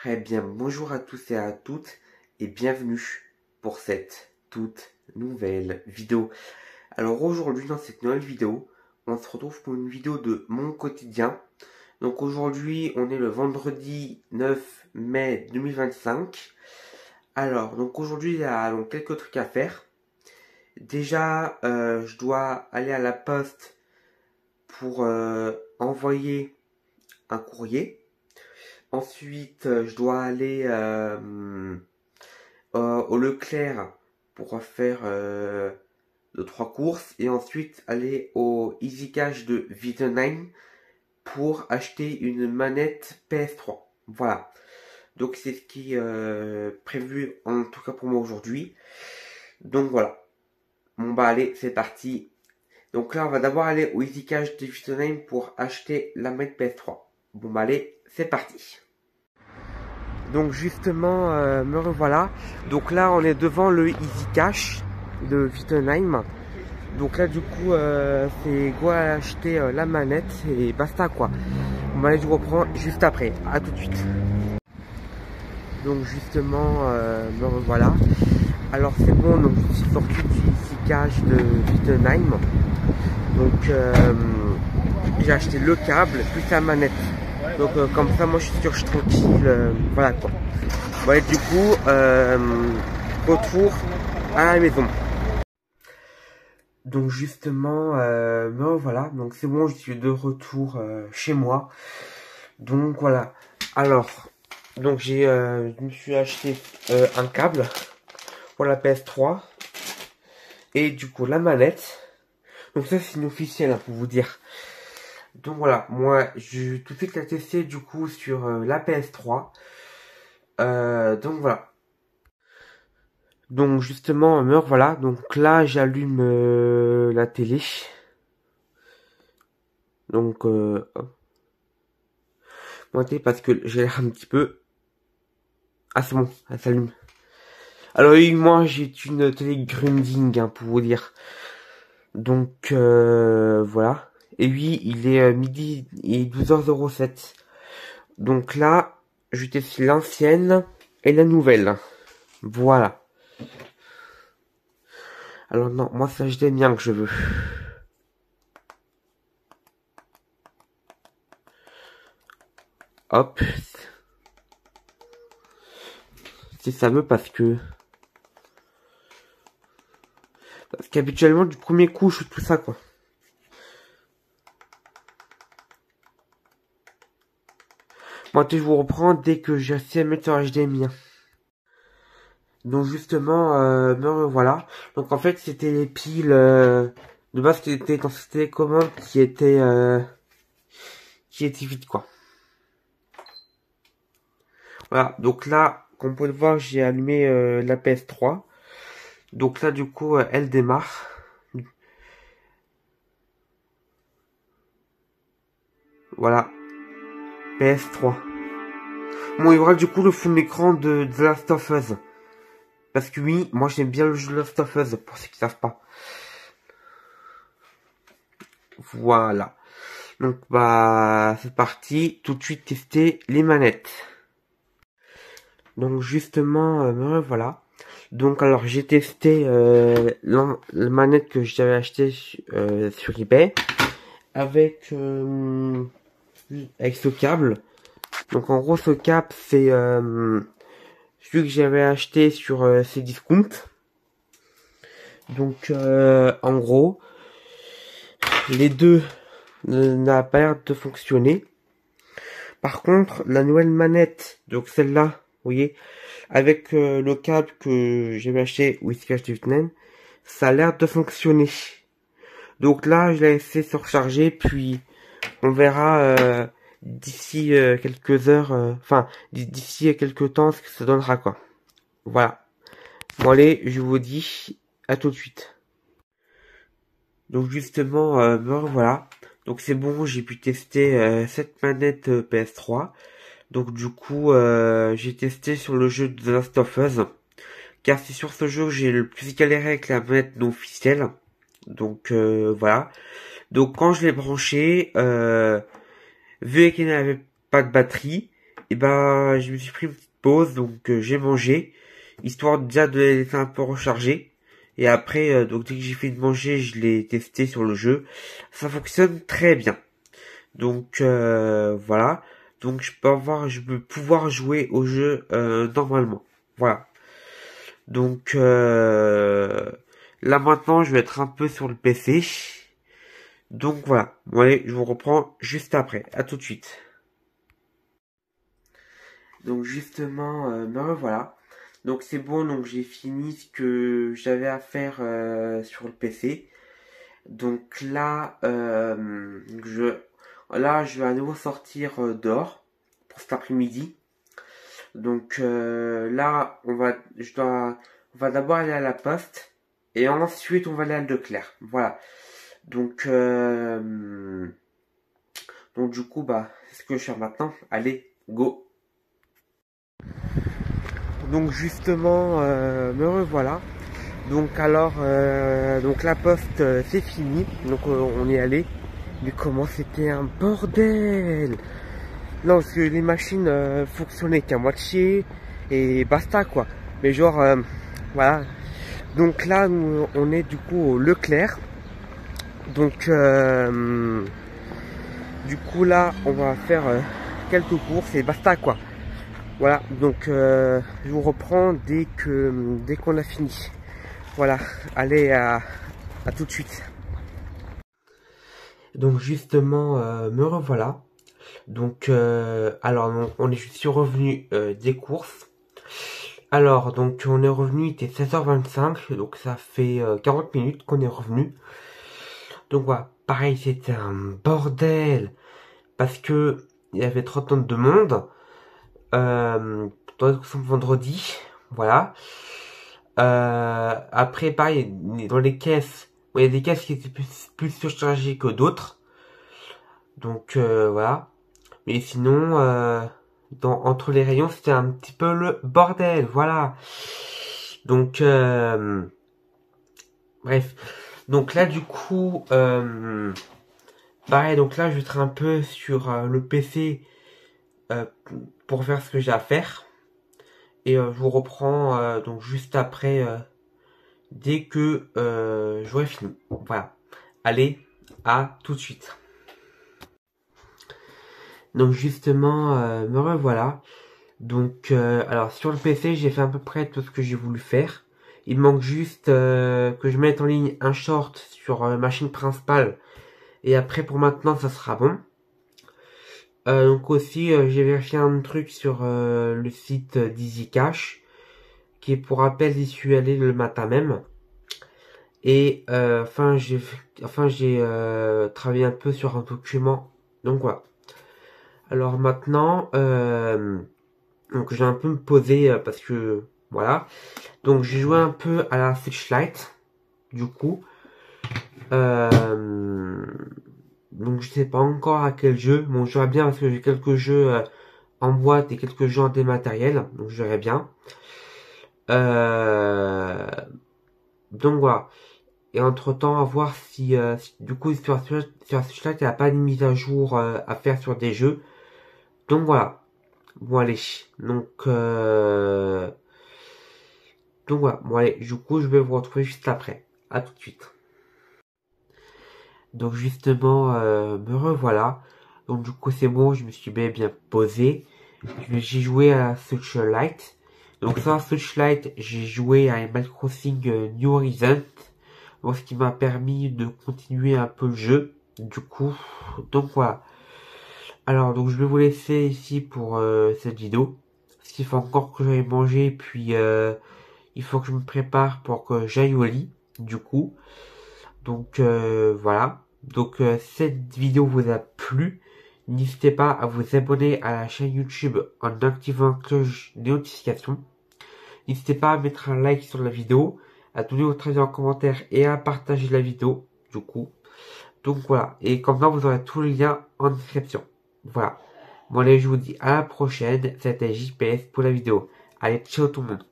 Eh bien, bonjour à tous et à toutes et bienvenue pour cette toute nouvelle vidéo. Alors aujourd'hui, dans cette nouvelle vidéo, on se retrouve pour une vidéo de mon quotidien. Donc aujourd'hui, on est le vendredi 9 mai 2025. Alors, donc aujourd'hui, il y a donc quelques trucs à faire. Déjà, je dois aller à la poste pour envoyer un courrier. Ensuite, je dois aller au Leclerc pour faire 2-3 courses. Et ensuite, aller au Easy Cash de Wittenheim pour acheter une manette PS3. Voilà. Donc, c'est ce qui est prévu, en tout cas pour moi aujourd'hui. Donc, voilà. Bon, bah, allez, c'est parti. Donc là, on va d'abord aller au Easy Cash de Wittenheim pour acheter la manette PS3. Bon, bah, allez, c'est parti. Donc justement, me revoilà. Donc là, on est devant le Easy Cash de Wittenheim. Donc là, du coup, c'est quoi acheter la manette et basta quoi. Bon, allez, je vous reprends juste après. À tout de suite. Donc justement, me revoilà. Alors c'est bon, donc je suis sorti du Easy Cash de Wittenheim. Donc j'ai acheté le câble plus la manette. Donc comme ça, moi je suis sûr que je suis tranquille. Voilà quoi. Ouais, du coup, retour à la maison. Donc justement, me voilà. Donc c'est bon, je suis de retour chez moi. Donc voilà. Alors, donc je me suis acheté un câble pour la PS3 et du coup la manette. Donc ça c'est une officielle hein, pour vous dire. Donc voilà, moi je tout de suite la testé du coup sur la PS3. Donc voilà. Donc justement, me voilà. Donc là, j'allume la télé. Donc hop. Monter parce que j'ai l'air un petit peu. Ah c'est bon, elle s'allume. Alors oui, moi j'ai une télé Grundig hein, pour vous dire. Donc voilà. Et oui, il est midi et 12h07. Donc là, je teste l'ancienne et la nouvelle. Voilà. Alors non, moi c'est HDMI que je veux. Hop. C'est fameux parce qu'habituellement du premier coup je fais tout ça quoi. Moi je vous reprends dès que j'ai assez à mettre sur HDMI. Donc justement me revoilà. Donc en fait c'était les piles de base qui étaient dans cette télécommande qui étaient vides quoi. Voilà, donc là, comme vous pouvez le voir, j'ai allumé la PS3. Donc là, du coup, elle démarre. Voilà, PS3. Bon, il y aura du coup le fond d'écran de The Last of Us. Parce que oui, moi j'aime bien le jeu The Last of Us, pour ceux qui ne savent pas. Voilà. Donc bah, c'est parti. Tout de suite tester les manettes. Donc justement, me revoilà. Donc alors j'ai testé la manette que j'avais acheté sur eBay avec ce câble. Donc en gros ce câble c'est celui que j'avais acheté sur Cdiscount. Donc en gros les deux n'a pas l'air de fonctionner. Par contre la nouvelle manette, donc celle-là, vous voyez, avec le câble que j'avais acheté au Easy Cash de Wittenheim, ça a l'air de fonctionner. Donc là, je l'ai laissé se recharger, puis on verra d'ici quelques heures, enfin d'ici quelques temps ce que ça donnera quoi. Voilà. Bon allez, je vous dis à tout de suite. Donc justement, me revoilà. Donc c'est bon, j'ai pu tester cette manette PS3. Donc du coup, j'ai testé sur le jeu de The Last of Us. Car c'est sur ce jeu que j'ai le plus galéré avec la manette non officielle. Donc voilà. Donc quand je l'ai branché, vu qu'il n'avait pas de batterie, et ben je me suis pris une petite pause, donc j'ai mangé, histoire déjà de les laisser un peu recharger. Et après, donc dès que j'ai fini de manger, je l'ai testé sur le jeu. Ça fonctionne très bien. Donc voilà. Donc je peux pouvoir jouer au jeu normalement. Voilà. Donc là maintenant, je vais être un peu sur le PC. Donc voilà. Bon, allez, je vous reprends juste après. À tout de suite. Donc justement, me revoilà. Donc c'est bon, donc j'ai fini ce que j'avais à faire sur le PC. Donc là, je vais à nouveau sortir dehors pour cet après-midi. Donc là, on va d'abord aller à la poste et ensuite on va aller à Leclerc. Voilà. Donc du coup, bah, c'est ce que je fais maintenant. Allez, go. Donc justement, me revoilà. Donc alors, donc la poste c'est fini, donc on est allé. Mais comment c'était un bordel! Non, parce que les machines fonctionnaient qu'à moitié et basta quoi. Mais genre, voilà. Donc là, on est du coup au Leclerc. Donc du coup là, on va faire quelques courses et basta quoi. Voilà. Donc je vous reprends dès qu'on a fini. Voilà, allez, à tout de suite. Donc justement, me revoilà. Donc, alors, je suis revenu des courses. Alors, donc, on est revenu, il était 16h25, donc ça fait 40 minutes qu'on est revenu. Donc voilà, pareil, c'était un bordel, parce que il y avait 30 tonnes de monde. Vendredi, voilà. Après, pareil, dans les caisses, il y a des caisses qui étaient plus surchargées que d'autres. Donc voilà. Mais sinon, entre les rayons, c'était un petit peu le bordel, voilà. Donc bref. Donc là, du coup, pareil. Donc là, je vais être un peu sur le PC pour faire ce que j'ai à faire. Et je vous reprends donc juste après, dès que j'aurai fini. Voilà. Allez, à tout de suite. Donc justement, me revoilà. Donc alors sur le PC, j'ai fait à peu près tout ce que j'ai voulu faire. Il manque juste que je mette en ligne un short sur ma chaîne principale. Et après, pour maintenant, ça sera bon. Donc aussi, j'ai vérifié un truc sur le site d'EasyCash, qui est, pour rappel, j'y suis allé le matin même. Et j'ai travaillé un peu sur un document. Donc voilà. Alors maintenant, donc je vais un peu me poser parce que voilà. Donc j'ai joué un peu à la Switchlight, du coup. Donc je sais pas encore à quel jeu. Bon, je verrai bien parce que j'ai quelques jeux en boîte et quelques jeux en dématériel. Donc je verrai bien. Donc voilà. Et entre temps, à voir si, du coup sur Switchlight, il n'y a pas de mise à jour à faire sur des jeux. Donc voilà. Bon allez. Donc voilà. Bon allez. Du coup, je vais vous retrouver juste après. À tout de suite. Donc justement, me revoilà. Donc du coup c'est bon, je me suis bien posé. J'ai joué à Switchlight. Donc sans Switchlight, j'ai joué à Animal Crossing New Horizons. Ce qui m'a permis de continuer un peu le jeu. Du coup, donc voilà. Alors donc je vais vous laisser ici pour cette vidéo. Parce qu'il faut encore que j'aille manger. Puis il faut que je me prépare pour que j'aille au lit. Du coup. Donc voilà. Donc cette vidéo vous a plu, n'hésitez pas à vous abonner à la chaîne YouTube en activant la cloche des notifications. N'hésitez pas à mettre un like sur la vidéo, à donner votre avis en commentaire et à partager la vidéo, du coup. Donc voilà, et comme ça vous aurez tous les liens en description. Voilà. Bon allez, je vous dis à la prochaine, c'était JPS pour la vidéo. Allez, ciao tout le monde.